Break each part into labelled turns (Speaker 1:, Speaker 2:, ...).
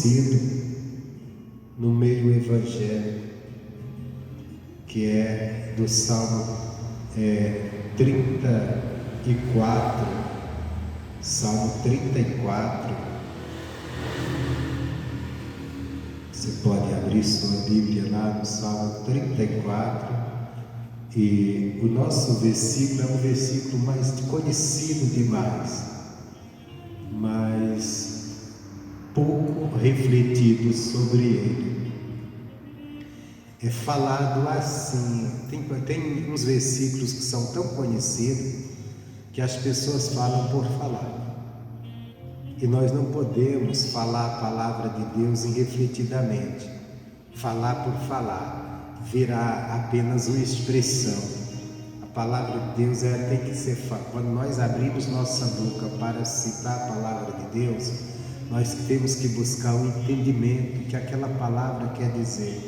Speaker 1: conhecido no meio evangélico, que é do Salmo 34, Salmo 34. Você pode abrir sua Bíblia lá no Salmo 34, e o nosso versículo é um versículo mais conhecido demais, mas pouco refletido sobre ele. É falado assim, tem uns versículos que são tão conhecidos que as pessoas falam por falar. E nós não podemos falar a palavra de Deus irrefletidamente, falar por falar, virar apenas uma expressão. A palavra de Deus tem que ser quando nós abrimos nossa boca para citar a palavra de Deus, nós temos que buscar o entendimento que aquela palavra quer dizer,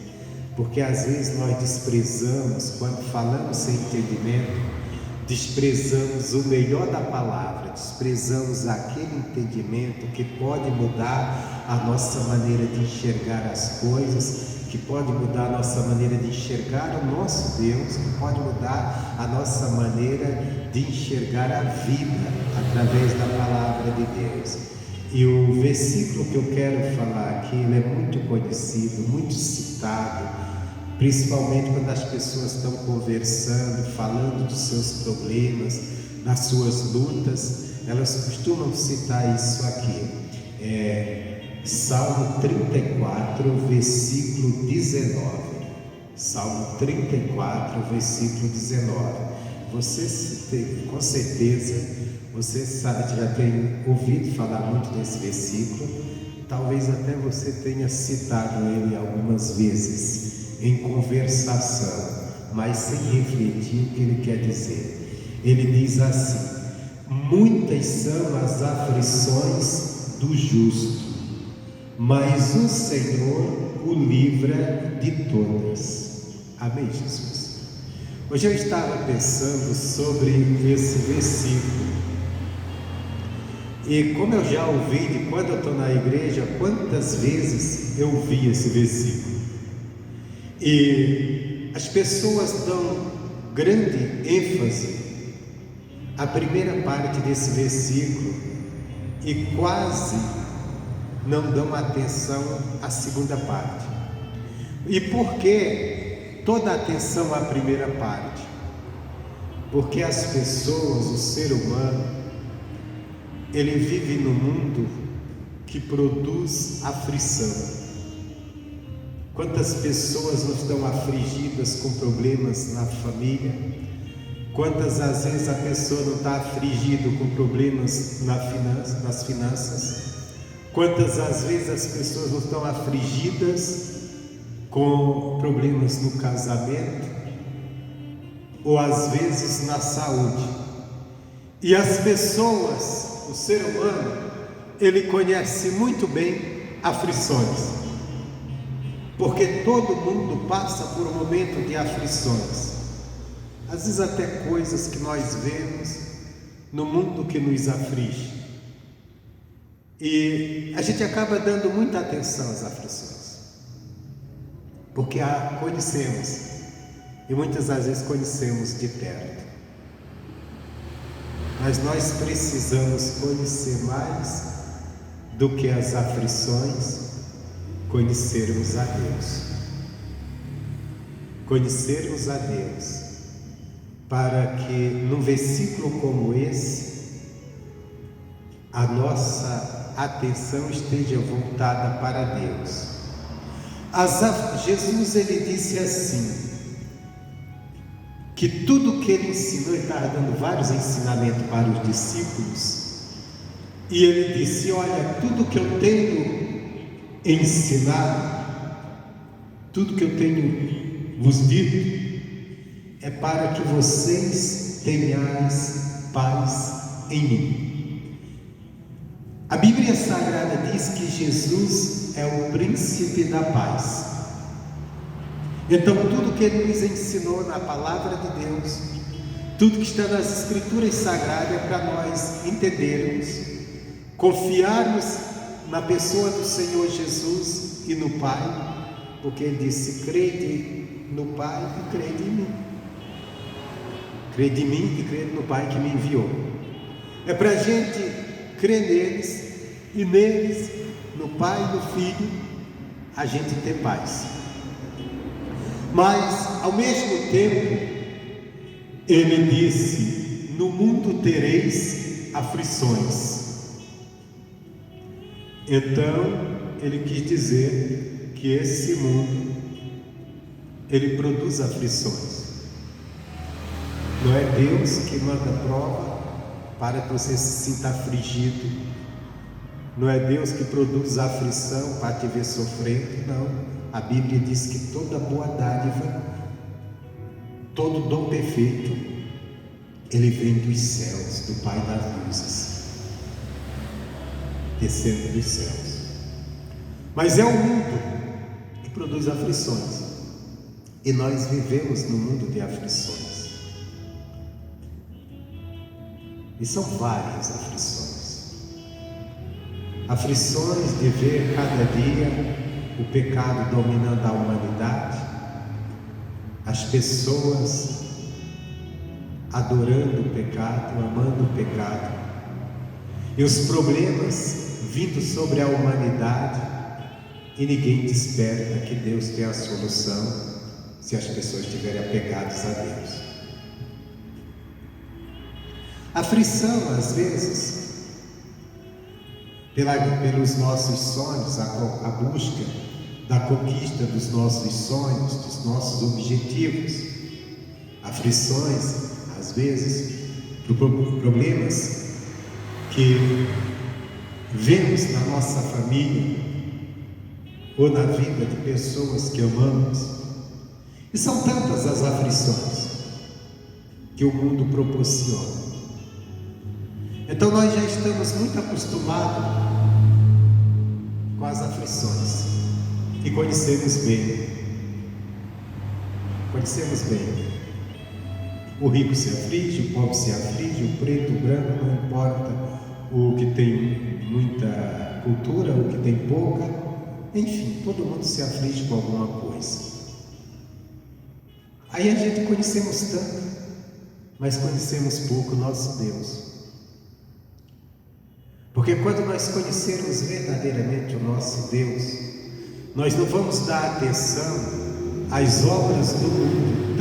Speaker 1: porque às vezes nós desprezamos, quando falamos sem entendimento, desprezamos o melhor da palavra, desprezamos aquele entendimento que pode mudar a nossa maneira de enxergar as coisas, que pode mudar a nossa maneira de enxergar o nosso Deus, que pode mudar a nossa maneira de enxergar a vida através da palavra de Deus. E o versículo que eu quero falar aqui, ele é muito conhecido, muito citado, principalmente quando as pessoas estão conversando, falando dos seus problemas, das suas lutas, elas costumam citar isso aqui. Salmo 34, versículo 19. Salmo 34, versículo 19. Você com certeza, você sabe, já tem ouvido falar muito desse versículo, talvez até você tenha citado ele algumas vezes em conversação, mas sem refletir o que ele quer dizer. Ele diz assim: muitas são as aflições do justo, mas o Senhor o livra de todas. Amém, Jesus? Hoje eu estava pensando sobre esse versículo, e como eu já ouvi de quando eu estou na igreja, quantas vezes eu ouvi esse versículo. E as pessoas dão grande ênfase à primeira parte desse versículo e quase não dão atenção à segunda parte. E por que toda a atenção à primeira parte? Porque as pessoas, o ser humano, ele vive num mundo que produz aflição. Quantas pessoas não estão afligidas com problemas na família? Quantas às vezes a pessoa não está afligida com problemas nas finanças? Quantas às vezes as pessoas não estão afligidas com problemas no casamento? Ou às vezes na saúde? E as pessoas, o ser humano, ele conhece muito bem aflições. Porque todo mundo passa por um momento de aflições, às vezes até coisas que nós vemos no mundo que nos aflige, e a gente acaba dando muita atenção às aflições, porque a conhecemos, e muitas das vezes conhecemos de perto, mas nós precisamos conhecer mais do que as aflições, conhecermos a Deus, para que num versículo como esse, a nossa atenção esteja voltada para Deus. Jesus, ele disse assim, que tudo que ele ensinou, ele estava dando vários ensinamentos para os discípulos, e ele disse: olha, tudo que eu tenho ensinado, tudo que eu tenho vos dito, é para que vocês tenhais paz em mim. A Bíblia Sagrada diz que Jesus é o príncipe da paz. Então tudo que ele nos ensinou na palavra de Deus, tudo que está nas Escrituras Sagradas, é para nós entendermos, confiarmos na pessoa do Senhor Jesus e no Pai, porque Ele disse: crede no Pai e crede em mim. Crede em mim e crede no Pai que me enviou. É para a gente crer neles, e neles, no Pai e no Filho, a gente ter paz. Mas, ao mesmo tempo, Ele disse: no mundo tereis aflições. Então, Ele quis dizer que esse mundo, ele produz aflições. Não é Deus que manda prova para que você se sinta afligido. Não é Deus que produz aflição para te ver sofrendo. Não. A Bíblia diz que toda boa dádiva, todo dom perfeito, ele vem dos céus, do Pai das luzes, descendo dos céus. Mas é o mundo que produz aflições, e nós vivemos no mundo de aflições. E são várias aflições. Aflições de ver cada dia o pecado dominando a humanidade, as pessoas adorando o pecado, amando o pecado, e os problemas vindo sobre a humanidade, e ninguém desperta que Deus tem a solução se as pessoas estiverem apegadas a Deus. Aflição, às vezes, pelos nossos sonhos, a busca da conquista dos nossos sonhos, dos nossos objetivos. Aflições, às vezes, por problemas que vemos na nossa família ou na vida de pessoas que amamos. E são tantas as aflições que o mundo proporciona. Então nós já estamos muito acostumados com as aflições e conhecemos bem. O rico se aflige, o pobre se aflige, o preto, o branco, não importa, o que tem muita cultura, o que tem pouca, enfim, todo mundo se aflige com alguma coisa. Aí a gente conhecemos tanto, mas conhecemos pouco o nosso Deus. Porque quando nós conhecermos verdadeiramente o nosso Deus, nós não vamos dar atenção às obras do mundo,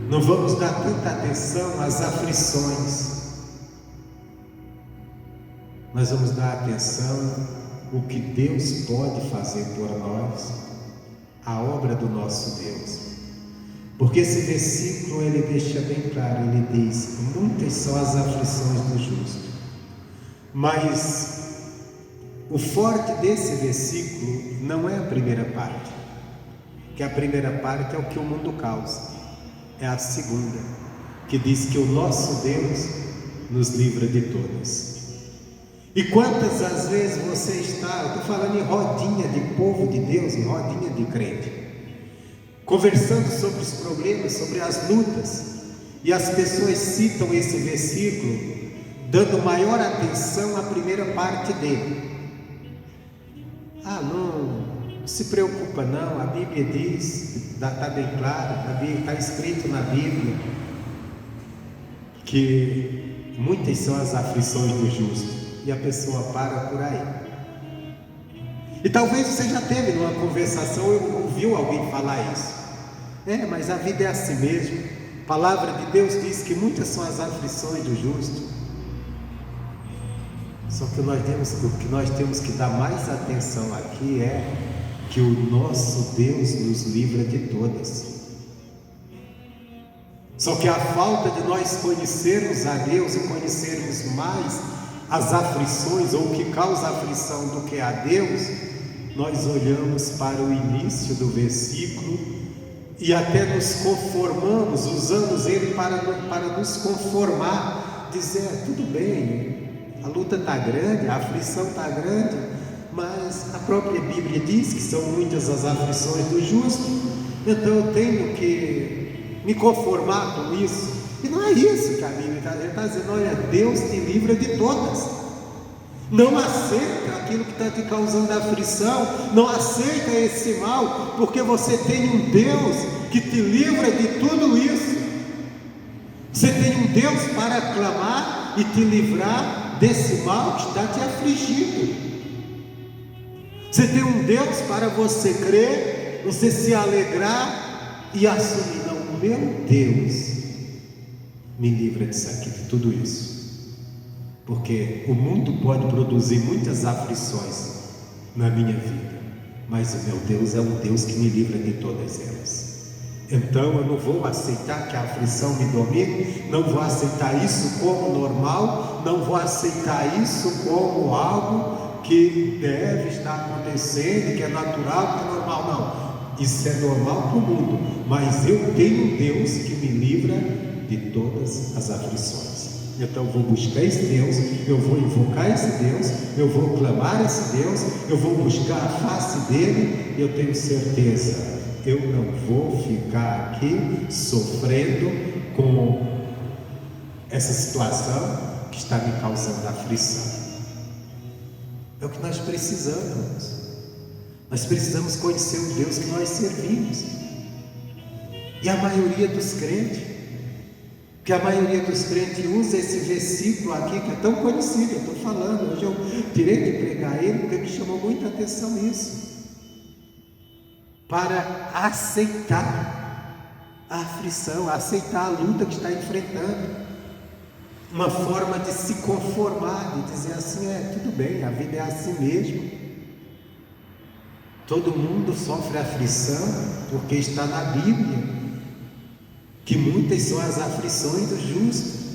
Speaker 1: não vamos dar tanta atenção às aflições. Nós vamos dar atenção ao que Deus pode fazer por nós, a obra do nosso Deus. Porque esse versículo ele deixa bem claro, ele diz: muitas são as aflições do justo. Mas o forte desse versículo não é a primeira parte, que a primeira parte é o que o mundo causa, é a segunda, que diz que o nosso Deus nos livra de todas. E quantas as vezes você está, eu estou falando em rodinha de povo de Deus, em rodinha de crente, conversando sobre os problemas, sobre as lutas, e as pessoas citam esse versículo dando maior atenção à primeira parte dele. Não se preocupa não, a Bíblia diz, está bem claro, está escrito na Bíblia que muitas são as aflições do justo, e a pessoa para por aí. E talvez você já teve numa conversação, ouviu alguém falar isso. Mas a vida é assim mesmo. A palavra de Deus diz que muitas são as aflições do justo. Só que o que nós temos que dar mais atenção aqui é que o nosso Deus nos livra de todas. Só que a falta de nós conhecermos a Deus e conhecermos mais as aflições, ou o que causa aflição, do que a Deus, nós olhamos para o início do versículo e até nos conformamos, usamos ele para nos conformar, dizer: tudo bem, a luta está grande, a aflição está grande, mas a própria Bíblia diz que são muitas as aflições do justo, então eu tenho que me conformar com isso. E não é isso que a Bíblia está dizendo. Está dizendo: olha, Deus te livra de todas. Não aceita aquilo que está te causando aflição, não aceita esse mal, porque você tem um Deus que te livra de tudo isso. Você tem um Deus para clamar e te livrar desse mal que está te afligindo. Você tem um Deus para você crer, você se alegrar e assumir: não, o meu Deus me livra disso aqui, de tudo isso. Porque o mundo pode produzir muitas aflições na minha vida, mas o meu Deus é um Deus que me livra de todas elas. Então eu não vou aceitar que a aflição me domine, não vou aceitar isso como normal, não vou aceitar isso como algo que deve estar acontecendo, que é natural, que é normal. Não, isso é normal para o mundo, mas eu tenho um Deus que me livra de todas as aflições. Então eu vou buscar esse Deus, eu vou invocar esse Deus, eu vou clamar esse Deus, eu vou buscar a face dele, e eu tenho certeza, eu não vou ficar aqui sofrendo com essa situação que está me causando aflição. É o que nós precisamos. Nós precisamos conhecer o Deus que nós servimos. E a maioria dos crentes, que a maioria dos crentes usa esse versículo aqui, que é tão conhecido, eu estou falando, hoje eu tirei de pregar ele, porque me chamou muita atenção isso, para aceitar a aflição, aceitar a luta que está enfrentando, uma forma de se conformar, de dizer assim: tudo bem, a vida é assim mesmo, todo mundo sofre aflição, porque está na Bíblia, que muitas são as aflições do justo.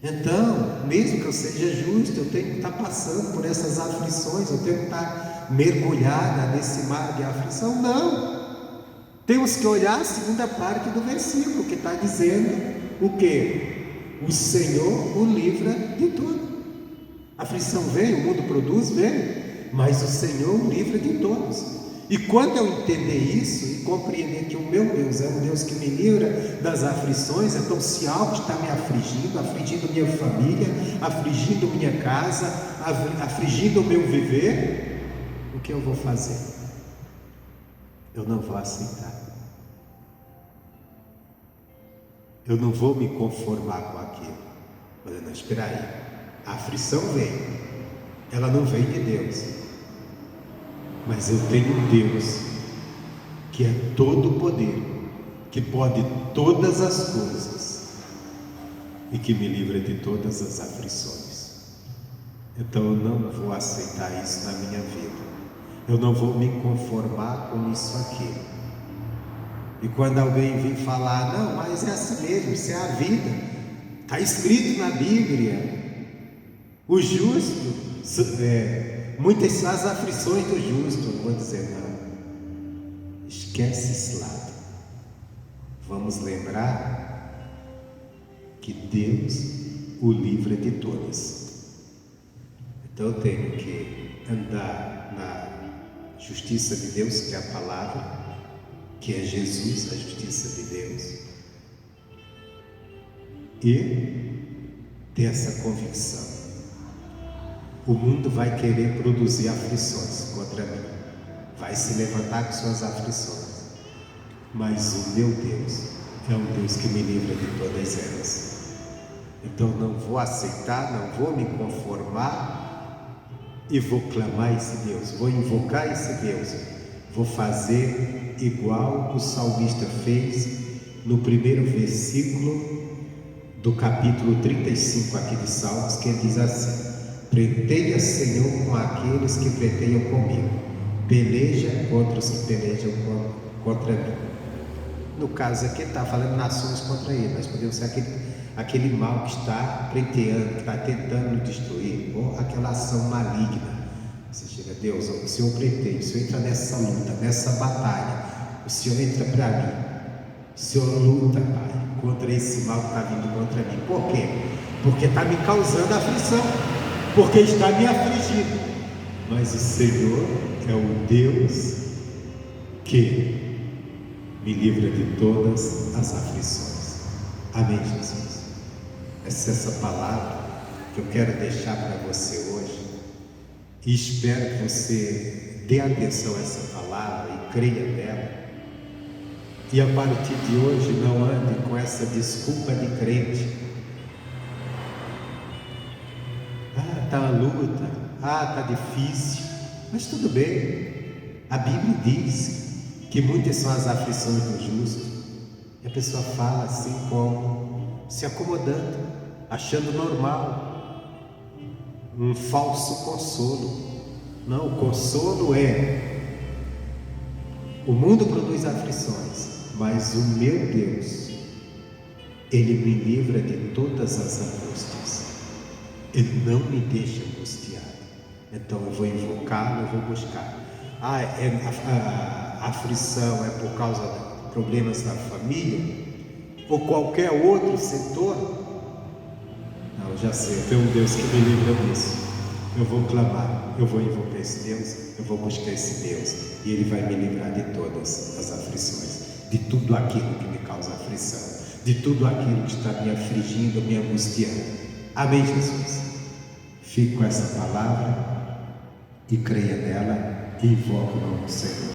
Speaker 1: Então, mesmo que eu seja justo, eu tenho que estar passando por essas aflições, eu tenho que estar mergulhada nesse mar de aflição. Não, temos que olhar a segunda parte do versículo, que está dizendo o quê? O Senhor o livra de tudo. A aflição vem, o mundo produz, vem, mas o Senhor o livra de todos. E quando eu entender isso e compreender que o meu Deus é um Deus que me livra das aflições, então se algo está me afligindo minha família, afligindo minha casa, afligindo o meu viver, o que eu vou fazer? Eu não vou aceitar. Eu não vou me conformar com aquilo. Mas não, espera aí, a aflição vem, ela não vem de Deus. Mas eu tenho um Deus que é todo o poder, que pode todas as coisas e que me livra de todas as aflições. Então eu não vou aceitar isso na minha vida, eu não vou me conformar com isso aqui. E quando alguém vem falar: não, mas é assim mesmo, isso é a vida, está escrito na Bíblia, o justo muitas são as aflições do justo. Eu vou dizer: não, esquece esse lado. Vamos lembrar que Deus o livra de todas. Então eu tenho que andar na justiça de Deus, que é a palavra, que é Jesus, a justiça de Deus, e ter essa convicção. O mundo vai querer produzir aflições contra mim, vai se levantar com suas aflições, mas o meu Deus é um Deus que me livra de todas elas. Então não vou aceitar, não vou me conformar, e vou clamar esse Deus, vou invocar esse Deus, vou fazer igual o salmista fez no primeiro versículo do capítulo 35 aqui de Salmos, que ele diz assim: pleiteia, Senhor, com aqueles que pleiteiam comigo, peleja contra os que pelejam contra mim. No caso aqui ele está falando nações contra ele, mas podemos ser aquele mal que está pleiteando, que está tentando nos destruir, ou aquela ação maligna. Você chega: Deus, o Senhor pleiteia, o Senhor entra nessa luta, nessa batalha, o Senhor entra para mim, o Senhor luta, Pai, contra esse mal que está vindo contra mim. Por quê? Porque está me causando aflição, porque está me afligindo, mas o Senhor é o Deus que me livra de todas as aflições. Amém, Jesus? Essa é essa palavra que eu quero deixar para você hoje. E espero que você dê atenção a essa palavra e creia nela. E a partir de hoje não ande com essa desculpa de crente. Tá a luta, tá difícil, mas tudo bem. A Bíblia diz que muitas são as aflições do justo. E a pessoa fala assim como se acomodando, achando normal, um falso consolo. Não, o consolo é: o mundo produz aflições, mas o meu Deus, Ele me livra de todas as angústias. Ele não me deixa angustiado. Então eu vou invocá-lo, eu vou buscar. A aflição é por causa de problemas da família ou qualquer outro setor? Não, eu já sei, eu tenho um Deus que me livra disso. Eu vou clamar, eu vou invocar esse Deus, eu vou buscar esse Deus, e Ele vai me livrar de todas as aflições, de tudo aquilo que me causa aflição, de tudo aquilo que está me afligindo, me angustiando. Amém, Jesus? Fique com essa palavra e creia nela e invoque o nome do Senhor.